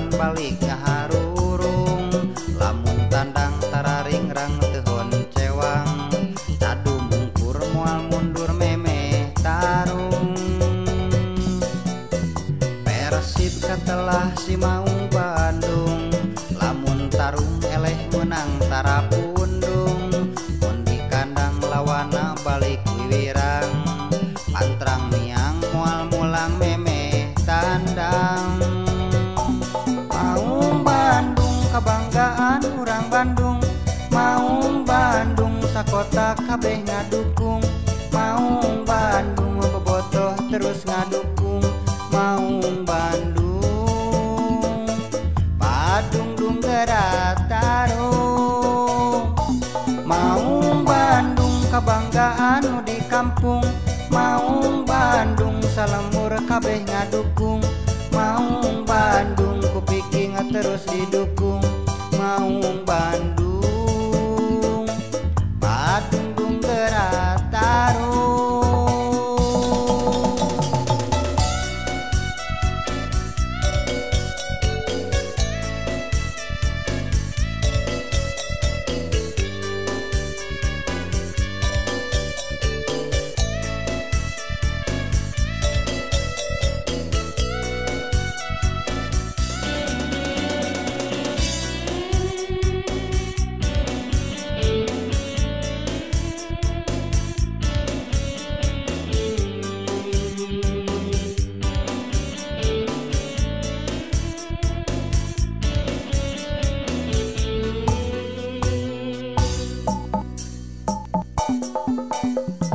lawan balik ngaharurung, lamun tandang tararingrang tehon cewang, cadu mungkur moal mundur meme tarung. Persib katelah si Maung Bandung, lamun tarung eleh menang tarapundung, mun di kandang lawana balik wiwirang, pantrang miang moal mulang meme tandang. Maung Bandung kabanggaan urang Bandung, Maung Bandung sakota kabeh ngadukung, Maung Bandung bobotoh terus ngadukung, Maung Bandung padungdung gerak tarung. Maung Bandung kabanggaan nu di kampung, Maung Bandung salemur kabeh ngadukung, Maung Bandung kupiki terus didukung, Maung Bandung padungdung gerak tarung.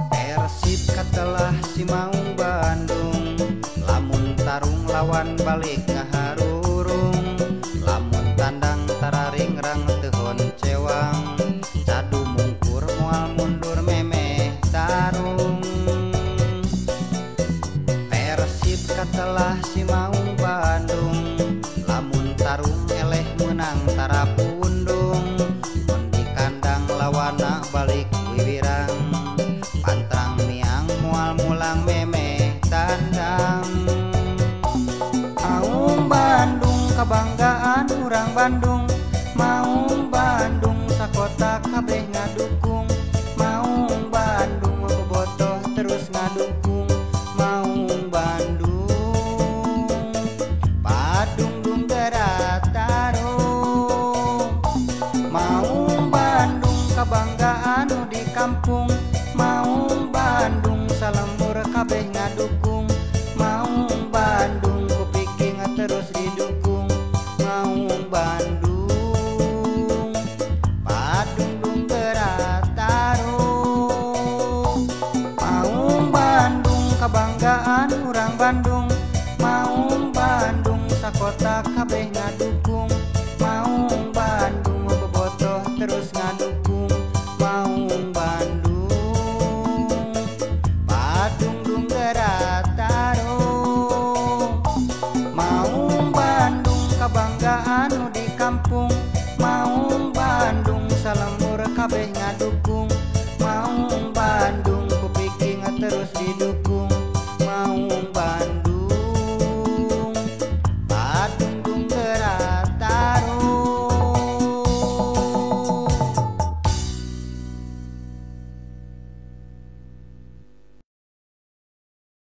Persib katelah si Maung Bandung, lamun tarung lawan balik ngaharurung, lamun tandang tararingrang tehon cewang, cadu mungkur moal mundur meme tarung. Persib katelah si Maung Bandung, lamun tarung eleh menang tarapundung, mun di kandang lawana balik wiwirang, pantrang miang mual mulang meme tandang. Maung Bandung kabanggaan urang Bandung, Maung Bandung sakota kabeh ngadukung, Maung Bandung bobotoh terus ngadukung, Maung Bandung padungdung gerak tarung. Maung Bandung kabanggaan nu di kampung, Maung Bandung salemur kabeh ngadukung, Maung Bandung kupiki terus didukung, Maung Bandung padungdung gerak tarung. Maung Bandung kabanggaan urang Bandung, Maung Bandung sakota kabeh ngadukung, Maung Bandung bobotoh terus ngadukung, Maung Bandung padungdung gerak tarung. Maung Bandung kabanggaan nu di kampung, Maung Bandung salemur kabeh ngadukung.